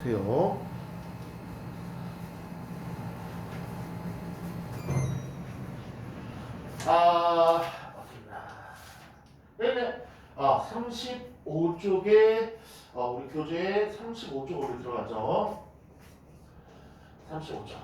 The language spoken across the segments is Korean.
보세요. 어디나. 네네. 35쪽에, 우리 교재에 35쪽으로 들어가죠. 35쪽.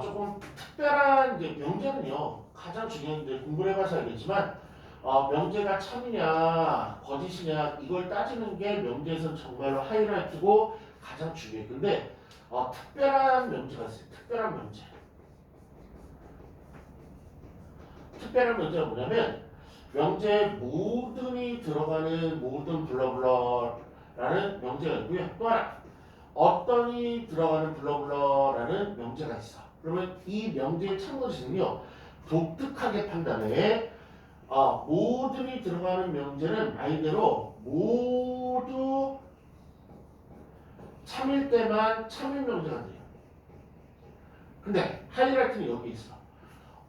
조금 특별한 이제 명제는요, 가장 중요한데 공부를 해봐서 알겠지만, 명제가 참이냐, 거짓이냐, 이걸 따지는 게 명제에서는 정말로 하이라이트고 가장 중요해요. 근데, 특별한 명제가 있어요. 특별한 명제. 특별한 명제가 뭐냐면, 명제에 모든이 들어가는 모든 블러블러라는 명제가 있고요. 또 하나, 어떤이 들어가는 블러블러라는 명제가 있어. 그러면 이 명제의 참고지는요, 독특하게 판단해. 모든이 들어가는 명제는 말대로 모두 참일 때만 참일 명제가 돼요. 근데 하이라이트는 여기 있어.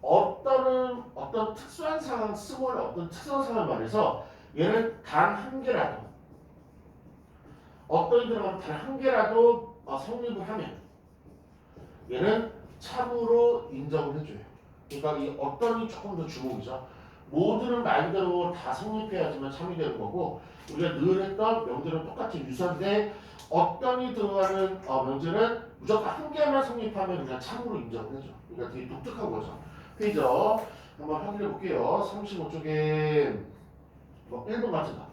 어떤 특수한 상황, 스몰 어떤 특수한 상황을 말해서 얘는 단 한 개라도 어떤이 들어가면 단 한 개라도 성립을 하면 얘는 참으로 인정을 해줘요. 그러니까 이 어떤이 조금 더 주목이죠. 모두는 말 그대로 다 성립해야지만 참이 되는 거고 우리가 늘 했던 명제는 똑같이 유사한데 어떤이 들어가는 명제는 무조건 한 개만 성립하면 그냥 참으로 인정을 해줘. 그러니까 되게 독특한 거죠. 페이지로 한번 확인해 볼게요. 35쪽에 1번 같은 거.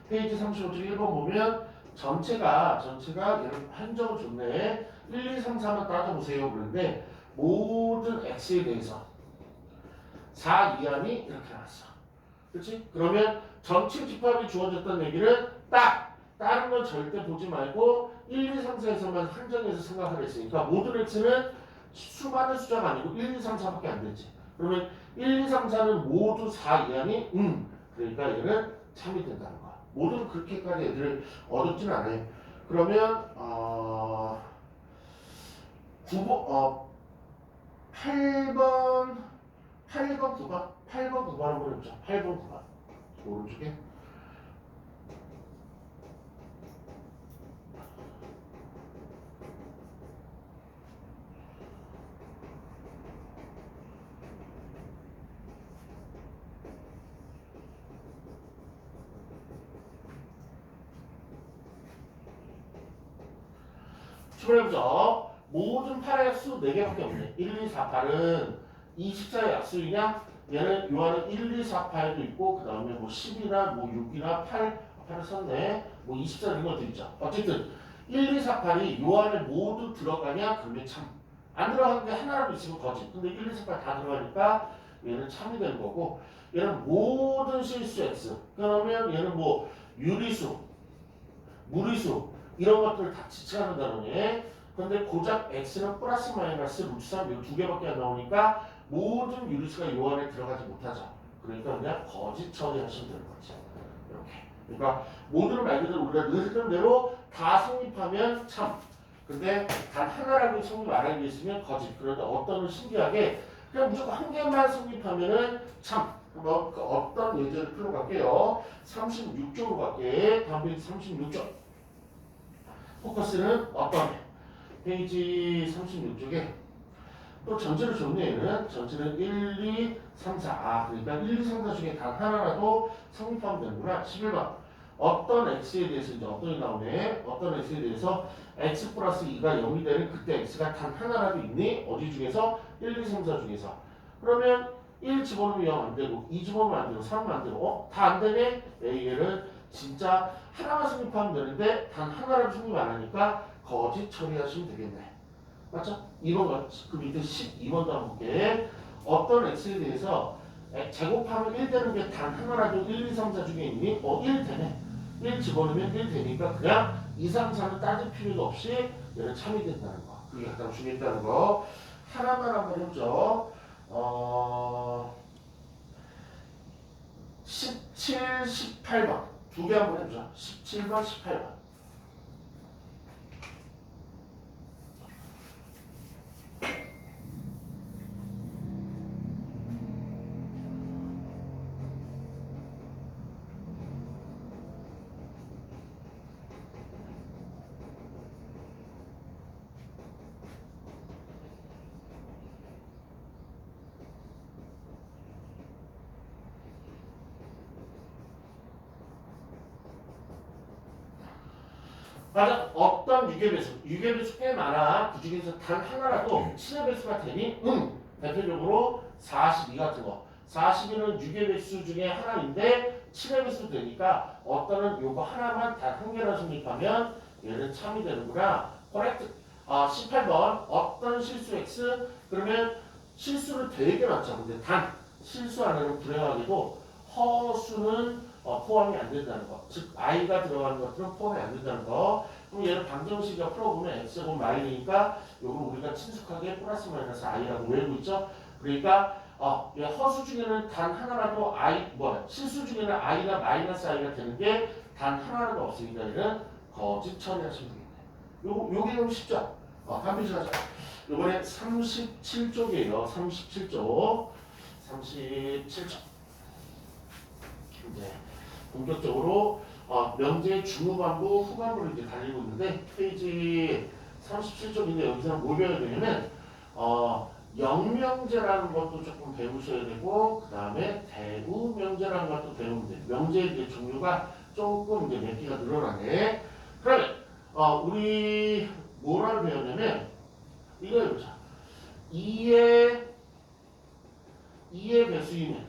페이지 35쪽에 1번 보면 전체가 얘는 한정을 줬네. 1, 2, 3, 4만 따져보세요. 그런데 모든 x에 대해서 4 이하니 이렇게 나왔어. 그렇지? 그러면 전체 집합이 주어졌다는 얘기는 다른 건 절대 보지 말고 1, 2, 3, 4에서만 한정해서 생각을 했으니까 모든 x는 수많은 숫자가 아니고 1, 2, 3, 4밖에 안 되지. 그러면 1, 2, 3, 4는 모두 4 이하니 그러니까 얘는 참이 된다는 거야. 모두 그렇게까지 애들을 어렵지는 않아요. 그러면 9번 8번 9번 한번 해보자. 8번 9번 오른쪽에 출발해보자. 모든 8의 약수 4개밖에 없네. 1, 2, 4, 8은 24의 약수이냐? 얘는 요한은 1, 2, 4, 8도 있고 그 다음에 뭐 10이나 뭐 6이나 8을 썼네. 뭐 24 이런 것도 있죠. 어쨌든 1, 2, 4, 8이 요한에 모두 들어가냐? 그러면 참. 안 들어가는 게 하나라도 있으면 거짓. 근데 1, 2, 4, 8 다 들어가니까 얘는 참이 되는 거고 얘는 모든 실수 x. 그러면 얘는 뭐 유리수, 무리수 이런 것들을 다 지칭하는 단어네. 근데 고작 x는 플러스 마이너스 루트 3 이 두 개밖에 안 나오니까 모든 유리수가 요 안에 들어가지 못하죠. 그러니까 그냥 거짓 처리하시면 되는 거지. 이렇게. 그러니까 모두는 말 그대로 우리가 늘 했던 대로 다 성립하면 참. 근데 단 하나라도 성립 안 하게 있으면 거짓. 그런데 어떤은 신기하게 그냥 무조건 한 개만 성립하면은 참. 한번 그 어떤 예제를 풀어갈게요. 36쪽으로 갈게. 다음 페이지 36쪽. 포커스는 어떤 페이지 36쪽에 또 전체를 줬네. 얘는 전체는 1, 2, 3, 4. 그러니까 1, 2, 3, 4 중에 단 하나라도 성립하면 되는구나. 11번 어떤 x에 대해서 이제 어떤이 나오네. 어떤 x에 대해서 x 플러스 2가 0이 되는 그때 x가 단 하나라도 있니? 어디 중에서? 1, 2, 3, 4 중에서. 그러면 1 집어넣으면 0 안 되고 2 집어넣으면 안 되고 3은 안 되고 다 안 되네? 얘는 진짜 하나만 성립하면 되는데 단 하나라도 성립 안 하니까 거짓 처리하시면 되겠네. 맞죠? 2번 그 밑에 12번도 한번 볼게. 어떤 x에 대해서 제곱하면 1 되는 게 단 하나라도 1, 2, 3, 4 중에 있니? 1 되네. 1 집어넣으면 1 되니까 그냥 2, 3, 4는 따질 필요도 없이 얘는 참이 된다는 거. 그게 가장 중요했다는 거. 하나만 한번 해보죠. 17, 18번. 두 개 한번 해보자. 17번, 18번. 가장 어떤 유괴배수 꽤 많아. 그 중에서 단 하나라도 친해 배수가 되니? 대표적으로 42 같은 거. 42는 유괴배수 중에 하나인데 친해 배수 되니까 어떤은 요거 하나만 단 한 개나 성립하면 얘는 참이 되는구나. correct. 18번 어떤 실수 x 그러면 실수를 되게 많죠. 근데 단 실수 안에는 불행하게도 허수는 포함이 안 된다는 거. 즉 i가 들어가는 것들은 포함이 안 된다는 거. 그럼 얘는 방정식이가 풀어보면 x제곱 마이너니까 요걸 우리가 친숙하게 플러스 마이너스 i라고 외우고 있죠. 그러니까 얘 허수 중에는 단 하나라도 실수 중에는 i가 마이너스 i가 되는 게 단 하나라도 없으니까 얘는 거짓 처리하시면 되겠네. 요게 너무 쉽죠? 한비시하자. 요번에 37쪽이에요. 37쪽. 37쪽. 이제 본격적으로 명제 중후반부 후반부를 이제 달리고 있는데 페이지 37쪽인데 여기서는 뭘 배워야 되냐면 영명제라는 것도 조금 배우셔야 되고 그 다음에 대우명제라는 것도 배우면 돼요. 명제의 이제 종류가 조금 이제 몇 개가 늘어나네. 그러면 우리 뭐를 배우냐면 이거 해보자. 2의 배수이면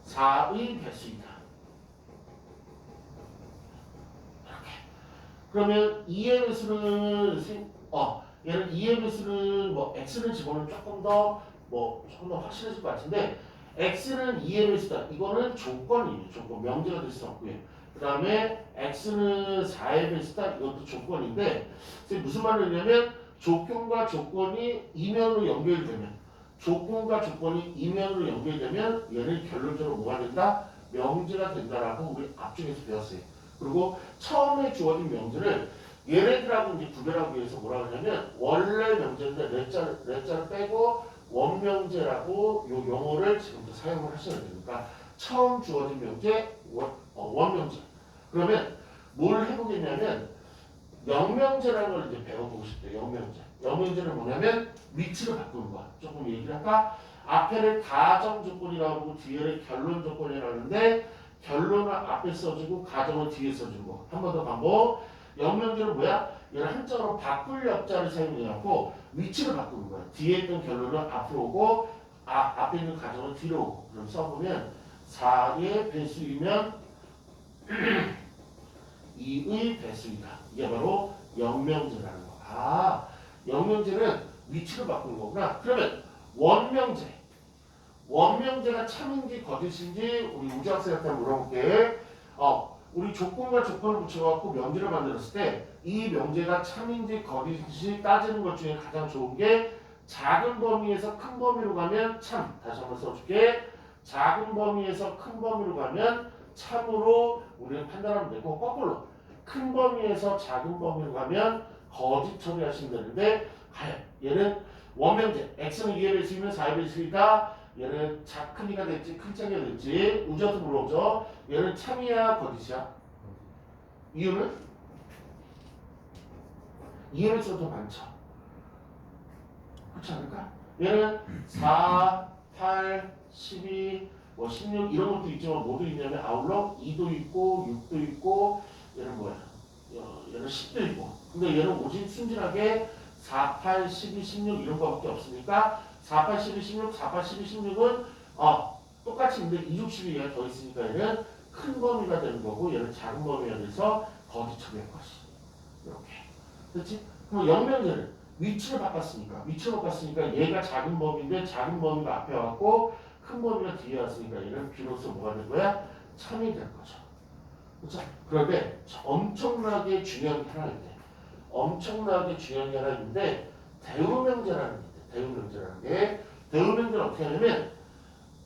4의 배수이다. 이렇게. 그러면 2의 배수는 얘는 2의 배수는 x는 집어넣으면 조금 더 확실해질 것 같은데 x는 2의 배수다. 이거는 조건이에요. 조건. 명제가 될 수 없고요. 그 다음에 x는 4의 배수다. 이것도 조건인데 무슨 말을 하냐면 조건과 조건이 이면으로 연결되면 얘는 결론적으로 뭐가 된다? 명제가 된다라고 우리 앞쪽에서 배웠어요. 그리고 처음에 주어진 명제를 얘네들하고 이제 구별하기 위해서 뭐라 하냐면 원래 명제인데 레자를 빼고 원명제라고 요 용어를 지금부터 사용을 하셔야 됩니다. 처음 주어진 명제 원명제. 그러면 뭘 해보겠냐면 영명제라는 걸 이제 배워보고 싶대요. 영명제. 영명제는 뭐냐면 위치를 바꾸는 거야. 조금 얘기를 할까? 앞에를 가정 조건이라고 하고 뒤에를 결론 조건이라고 하는데 결론을 앞에 써주고 가정을 뒤에 써주고 한 번 더 반복. 영명제는 뭐야? 얘를 한자로 바꿀 역자를 사용해갖고 위치를 바꾸는 거야. 뒤에 있던 결론은 앞으로 오고 앞에 있는 가정은 뒤로 오고. 그럼 써보면 4의 배수이면 2의 배수이다. 이게 바로 영명제라는 거. 영명제는 위치를 바꾸는 거구나. 그러면 원명제가 참인지 거짓인지 우리 우주학생한테 물어볼게. 우리 조건과 조건을 붙여갖고 명제를 만들었을 때 이 명제가 참인지 거짓인지 따지는 것 중에 가장 좋은 게 작은 범위에서 큰 범위로 가면 참. 다시 한번 써줄게. 작은 범위에서 큰 범위로 가면 참으로 우리는 판단하면 되고 거꾸로 큰 범위에서 작은 범위로 가면 거짓 처리하시면 되는데 얘는 원명제 x는 2의 배수이면 4의 배수이다. 얘는 크기가 될지 큰 짝이가 될지 우주한테 물어보죠. 얘는 참이야 거짓이야? 이유는? 이해의 배수가 더 많죠. 그렇지 않을까? 얘는 4, 8, 12, 16 이런 것도 있지만 뭐도 있냐면 아울러 2도 있고 6도 있고 얘는 뭐야? 얘는 10도 있고 근데 얘는 오직 순진하게 4, 8, 12, 16 이런 거밖에 없으니까 4, 8, 12, 16, 4, 8, 12, 16은 똑같이 있는데 2, 6, 12가 더 있으니까 얘는 큰 범위가 되는 거고 얘는 작은 범위가 돼서 거짓 처리할 것이 이렇게. 그렇지? 그럼 영명제는 위치를 바꿨으니까 얘가 작은 범위인데 작은 범위가 앞에 왔고 큰 범위가 뒤에 왔으니까 얘는 비로소 뭐가 된 거야? 참이 될 거죠. 그렇죠? 그런데 엄청나게 중요한 게 하나 있대. 엄청나게 중요한 게 하나 있는데 대우명제라는 게 대우명제는 어떻게 하냐면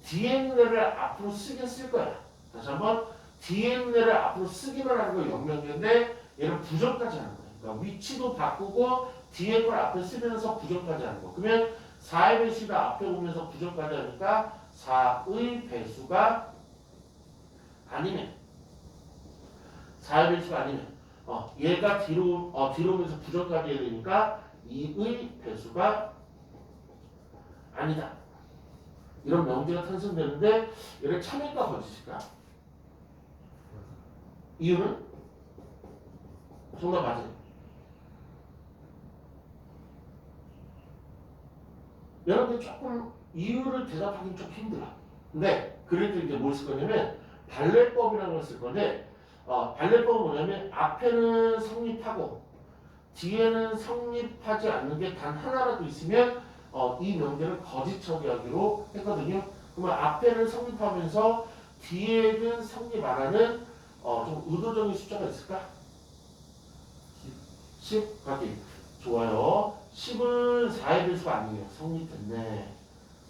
DNA를 앞으로 쓰긴 쓸 거야. 다시 한번 DNA를 앞으로 쓰기만 하는 거 영명제인데 얘는 부정까지 하는 거야. 그러니까 위치도 바꾸고 뒤에 걸 앞에 쓰면서 부정까지 하는 거. 그러면 4의 배수가 앞에 오면서 부정까지 하니까 4의 배수가 아니면 4의 배수가 아니면 얘가 뒤로 오면서 부정까지 해야 되니까 2의 배수가 아니다. 이런 명제가 탄생되는데 얘를 참일까 거짓일까? 이유는 정답 맞아요. 여러분들 조금 이유를 대답하기는 좀 힘들어. 근데 그래도 이제 뭘 쓸 거냐면 발레법이라는 걸 쓸 건데 발레법은 뭐냐면 앞에는 성립하고 뒤에는 성립하지 않는 게 단 하나라도 있으면 이 명제를 거짓 처리하기로 했거든요. 그러면 앞에는 성립하면서 뒤에는 성립 안 하는 좀 의도적인 숫자가 있을까? 10 가기. 좋아요. 10은 4의 배수가 아니에요. 성립됐네.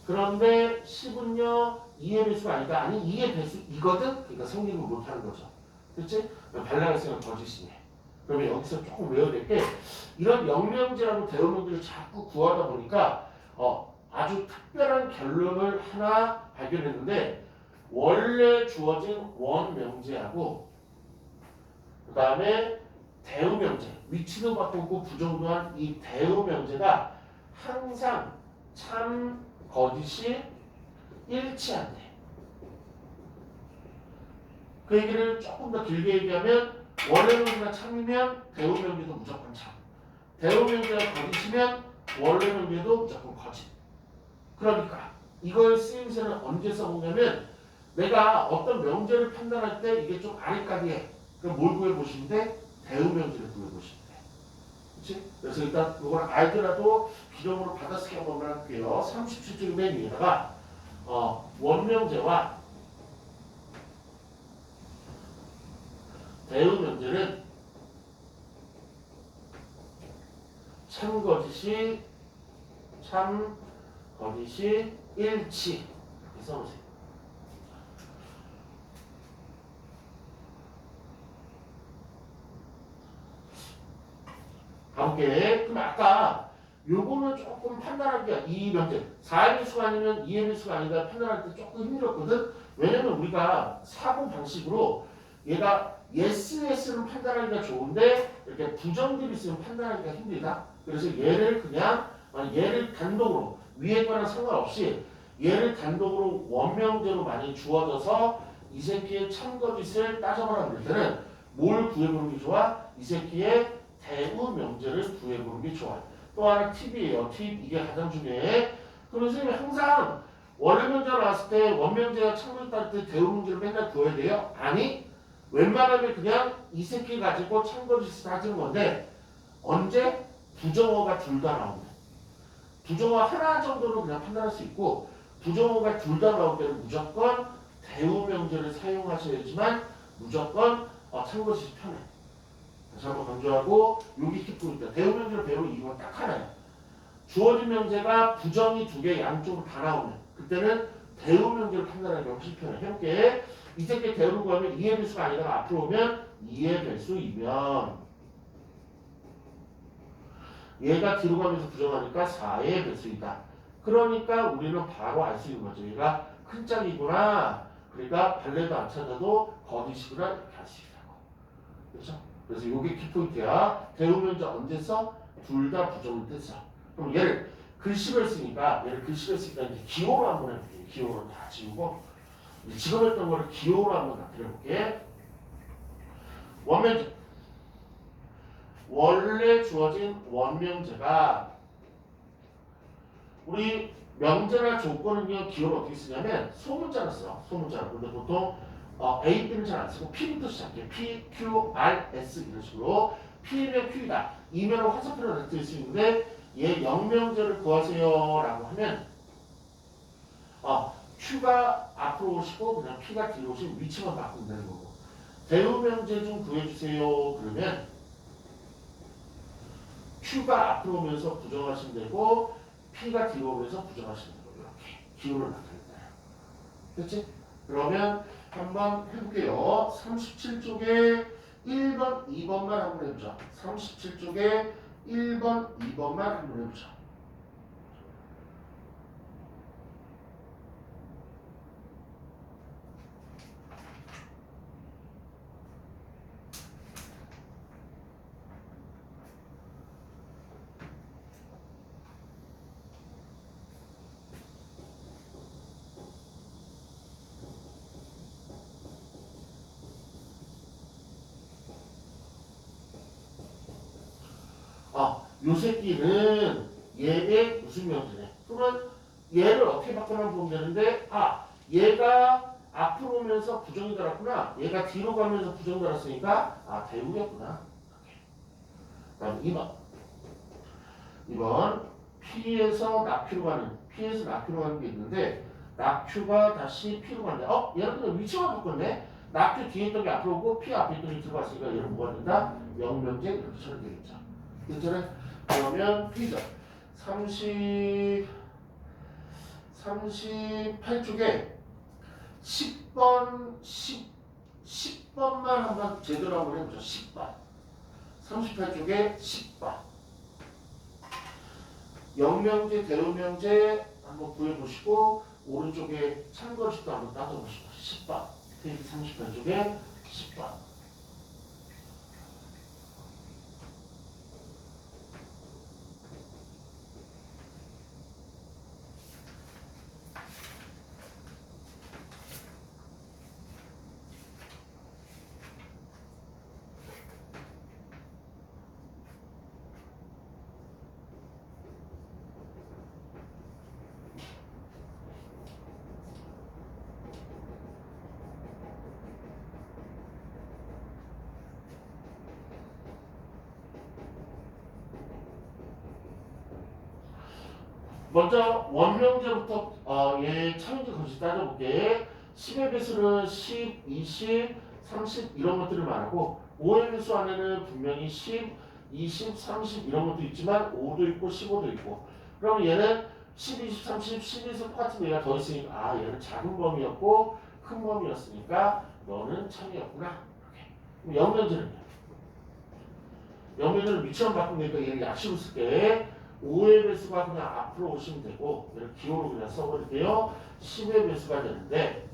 그런데 10은요 2의 배수가 아니다. 아니 2의 배수이거든. 그러니까 성립을 못하는 거죠. 그렇지? 발라가 있으면 거짓이네. 그러면 여기서 조금 외워야 될 게 이런 영명제라고 대응명제를 자꾸 구하다 보니까 아주 특별한 결론을 하나 발견했는데 원래 주어진 원명제하고 그 다음에 대응명제 위치도 바꾸고 부정도 한 이 대응명제가 항상 참 거짓이 일치한대. 그 얘기를 조금 더 길게 얘기하면 원래명제가 참이면 대우명제도 무조건 참. 대우명제가 거짓이면 원래명제도 무조건 거짓. 그러니까 이걸 쓰임새는 언제 써보냐면 내가 어떤 명제를 판단할 때 이게 좀 아리까리해. 그럼 뭘 구해보시면 돼? 대우명제를 구해보시면 돼. 그렇지? 그래서 일단 이걸 알더라도 비용으로 받아쓰기 한 번만 할게요. 37쪽 맨 위에다가 원명제와 대우명제는 참거짓이 일치 이렇게 써보세요. 가볼게. 그럼 아까 요거는 조금 판단하기가 이 명제 4의 배수가 아니면 2의 배수가 아니다 판단할 때 조금 힘들었거든. 왜냐면 우리가 사고 방식으로 얘가 yes, yes는 판단하기가 좋은데 이렇게 부정들이 있으면 판단하기가 힘들다. 그래서 얘를 단독으로 위에 거랑 상관없이 얘를 단독으로 원명제로 많이 주어져서 이 새끼의 참거짓을 따져보라 그럴 때는 뭘 구해보는 게 좋아? 이 새끼의 대우명제를 구해보는 게 좋아. 또 하나 팁이에요. 팁 이게 가장 중요해. 그럼 선생님이 항상 원래명제가 나왔을 때 원명제가 참거짓 따를 때 대우명제를 맨날 구해야 돼요? 아니 웬만하면 그냥 이 새끼 가지고 참거짓을 따지는 건데 언제? 부정어가 둘 다 나오면 부정어 하나 정도는 그냥 판단할 수 있고 부정어가 둘 다 나올 때는 무조건 대우명제를 사용하셔야지만 무조건 참거짓이 편해. 다시 한번 강조하고 여기 팁도 있다. 대우명제를 배우는 이유가 딱 하나야. 주어진 명제가 부정이 두 개 양쪽으로 다 나오면 그때는 대우명제를 판단하는 게 훨씬 편해. 해볼게. 이 새끼 대우를 구하면 2의 배수가 아니다가 앞으로 오면 2의 배수이면 얘가 뒤로 가면서 부정하니까 4의 배수이다. 그러니까 우리는 바로 알 수 있는 거죠. 얘가 큰 짝이구나. 그러니까 발레도 안 찾아도 거짓이구나 이렇게 알 수 있다고. 그렇죠? 그래서 이게 키포인트야. 대우명제 언제 써? 둘 다 부정일 때 써. 그럼 얘를 글씨로 했으니까 이제 기호로 한번 해볼게요. 기호로 다 지우고 지금 했던 거를 기호로 한번 다 그려볼게. 원명제 원래 주어진 원명제가 우리 명제나 조건은요 기호를 어떻게 쓰냐면 소문자로 써. 소문자로. 근데 보통 A, B는 잘 안 쓰고 P부터 시작해. P, Q, R, S 이런 식으로 P면 Q이다. 이면은 화살표로 나타낼 수 있는데 얘 영명제를 구하세요 라고 하면 Q가 앞으로 오시고 그냥 P가 뒤로 오시면 위치만 바꾸면 되는 거고 대우명제 좀 구해주세요 그러면 Q가 앞으로 오면서 부정하시면 되고 P가 뒤로 오면서 부정하시면 되고 이렇게 기호를 나타냈다. 그렇지? 그러면 한번 해볼게요. 37쪽에 1번, 2번만 한번 해보자. 37쪽에 1번, 2번만 한번 해보자. 요 새끼는 얘의 무슨 명제네. 그러면 얘를 어떻게 바꿔나 보면 되는데 얘가 앞으로 오면서 부정이 달았구나. 얘가 뒤로 가면서 부정이 달았으니까 대우였구나. 그다음 2번 P에서 낙Q로 가는 게 있는데 낙Q가 다시 P로 가는데 얘는 그냥 위치만 바꿨네. 낙Q 뒤에 있던 게 앞으로 오고 P 앞에 있던 게 들어갔으니까 얘는 뭐가 된다? 영명제 이렇게 처리되겠죠. 괜찮아요? 그러면 P죠. 38쪽에 10번만 한번 제대로 한번 해보죠. 10번. 38쪽에 10번. 영명제, 대우명제 한번 구해보시고 오른쪽에 참고식도 한번 따져보시고 10번. 페이지 38쪽에 10번. 먼저 원명제부터 얘 참인지 건식 따져볼게. 10의 배수는 10, 20, 30 이런 것들을 말하고 5의 배수 안에는 분명히 10, 20, 30 이런 것도 있지만 5도 있고 15도 있고 그럼 얘는 10, 20, 30, 12에서 똑같은 얘가 더 있으니까 얘는 작은 범위였고 큰 범위였으니까 너는 참이었구나. 이렇게. 영명제는 위치만 바꾸니까 얘를 약식으로 쓸게. 5의 배수가 그냥 앞으로 오시면 되고 얘를 기호로 그냥 써버릴게요. 10의 배수가 되는데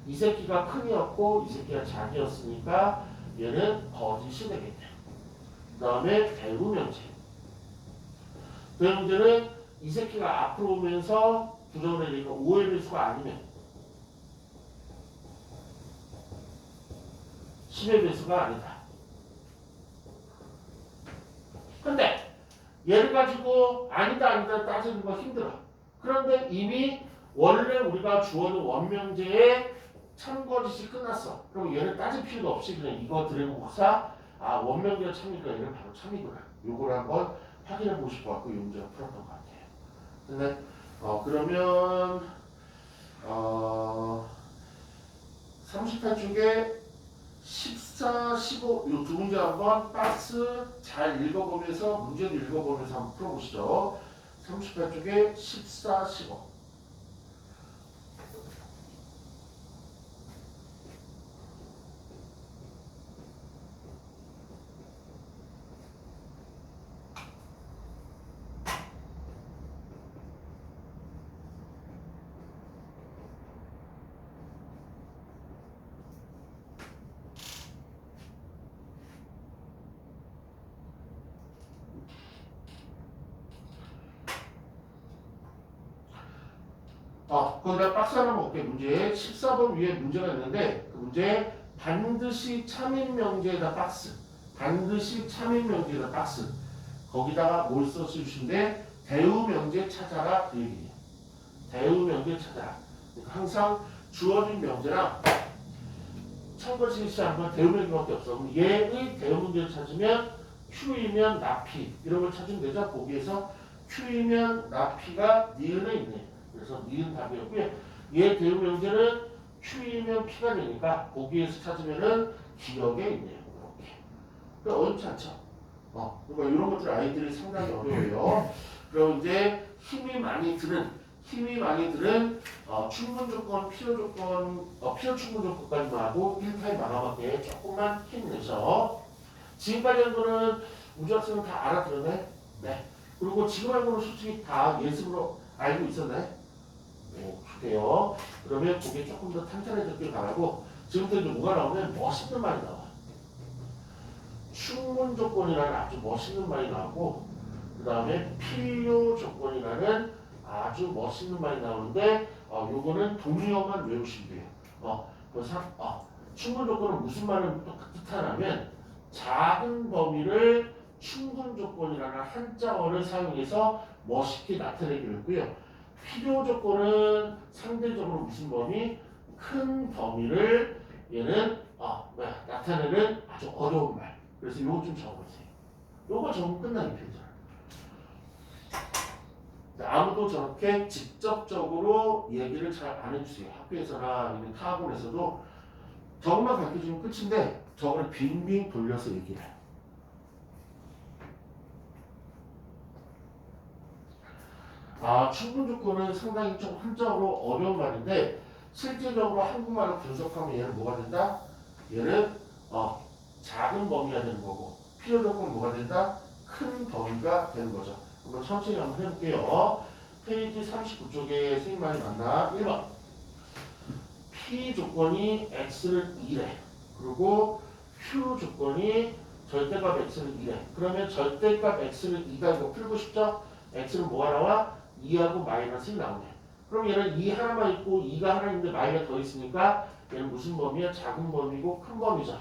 이 새끼가 큰이었고 이 새끼가 작이었으니까 얘는 거짓이 되겠네. 그 다음에 대우명제. 대우명제는 이 새끼가 앞으로 오면서 부정을 해니까 5의 배수가 아니면 10의 배수가 아니다. 근데 얘를 가지고 아니다 따지는 거 힘들어. 그런데 이미 원래 우리가 주어진 원명제의 참거짓이 끝났어. 그럼 얘는 따질 필요가 없이 그냥 이거 들으면 혹사 원명제가 참이니까 얘는 바로 참이구나. 요걸 한번 확인해 보고 싶어갖고 이 문제가 풀었던 것 같아요. 근데 그러면 38쪽에 14, 15 이 두 문제 한번 박스 잘 읽어보면서 문제도 읽어보면서 한번 풀어보시죠. 38쪽에 14, 15 거기다 박스 하나 먹게 문제 14번 위에 문제가 있는데 그 문제 반드시 참인명제에다 박스 반드시 참인명제에다 박스 거기다가 뭘 써주신데 대우명제 찾아라 그 얘기예요. 대우명제 찾아라. 그러니까 항상 주어진 명제랑 참고식 시험은 대우명제밖에 없어. 그럼 얘의 대우명제를 찾으면 Q이면 나피 이런 걸 찾으면 되죠. 거기에서 Q이면 나피가 니은에 있네. 그래서 니은 답이었고요. 얘 대우명제는 Q이면 P가 되니까 거기에서 찾으면은 기억에 있네요. 이렇게. 그러니까 어렵지 않죠. 그러니까 이런 것들 아이들이 상당히 어려워요. 그럼 이제 힘이 많이 드는 충분 조건, 필요 조건, 필요 충분 조건까지만 하고 1타임 마감하게 조금만 힘내셔. 지금까지 한 거는 우주 학생은 다 알아들었네. 네. 그리고 지금 한 거는 솔직히 다 예습으로 알고 있었네. 그래요. 그러면 그게 조금 더 탄탄해졌길 바라고 지금부터 이제 뭐가 나오면 멋있는 말이 나와. 충분 조건이라는 아주 멋있는 말이 나오고 그 다음에 필요 조건이라는 아주 멋있는 말이 나오는데 요거는 동의어만 외우시면 돼요. 충분 조건은 무슨 말을 뜻하냐면 작은 범위를 충분 조건이라는 한자어를 사용해서 멋있게 나타내기로 했고요. 필요 조건은 상대적으로 무슨 범위? 큰 범위를 얘는 나타내는 아주 어려운 말. 그래서 요거 좀 적어보세요. 요거 적으면 끝나는 편이잖아. 아무도 저렇게 직접적으로 얘기를 잘 안 해주세요. 학교에서나 아니면 타학원에서도 저것만 가르쳐주면 끝인데 저거를 빙빙 돌려서 얘기를 해요. 충분 조건은 상당히 좀 한자어로 어려운 말인데 실제적으로 한국말로 분석하면 얘는 뭐가 된다? 얘는 작은 범위가 되는 거고 필요 조건은 뭐가 된다? 큰 범위가 되는 거죠. 한번 천천히 한번 해볼게요. 페이지 39쪽에 선생님 말이 맞나? 1번 P 조건이 X는 2래. 그리고 Q 조건이 절대값 X는 2래. 그러면 절대값 X는 2다 이거 풀고 싶죠? X는 뭐가 나와? 2하고 마이너스 1 나오네. 그럼 얘는 2 하나만 있고 2가 하나 있는데 마이가 더 있으니까 얘는 무슨 범위야? 작은 범위고 큰 범위죠.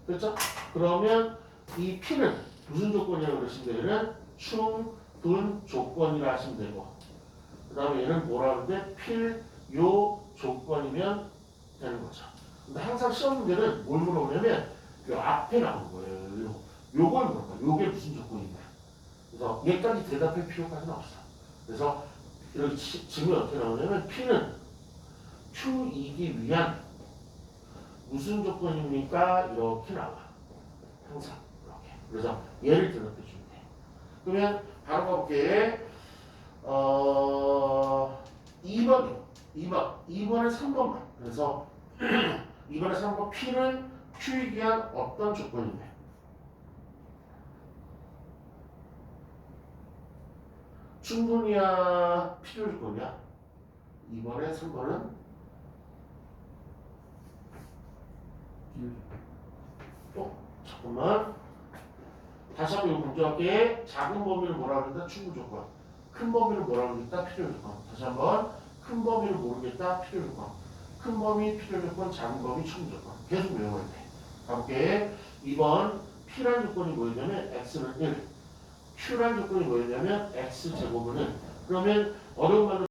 그렇죠? 그러면 이 P는 무슨 조건이라고 그러시면 얘는 충분 조건이라 하시면 되고 그 다음에 얘는 뭐라 그러는데 필요 조건이면 되는 거죠. 근데 항상 시험 문제는 뭘 물어보냐면 요 앞에 나오는 거예요. 요걸 물어봐요. 요게 무슨 조건이냐. 그래서 얘까지 대답할 필요까지는 없어. 그래서 이렇게 질문이 어떻게 나오냐면 P는 Q이기 위한 무슨 조건입니까? 이렇게 나와. 항상 이렇게. 그래서 얘를 대답해 주면 돼. 그러면 바로 가볼게. 2번이요. 2번에 3번만. 그래서 2번에 3번 P는 Q이기 위한 어떤 조건인데? 충분이야? 필요 조건이야? 2번에 3번은 잠깐만. 다시 한번 이거 강조할게. 작은 범위를 뭐라 그런다? 충분 조건. 큰 범위를 뭐라 그러겠다? 필요 조건. 다시 한번. 큰 범위를 모르겠다? 필요 조건. 큰 범위, 필요 조건, 작은 범위, 충분 조건. 계속 외워야 돼. 가볼게. 2번 P라는 조건이 뭐였냐면 X는 1. Q라는 조건이 뭐였냐면 X제곱은 1. 그러면 어려운 말로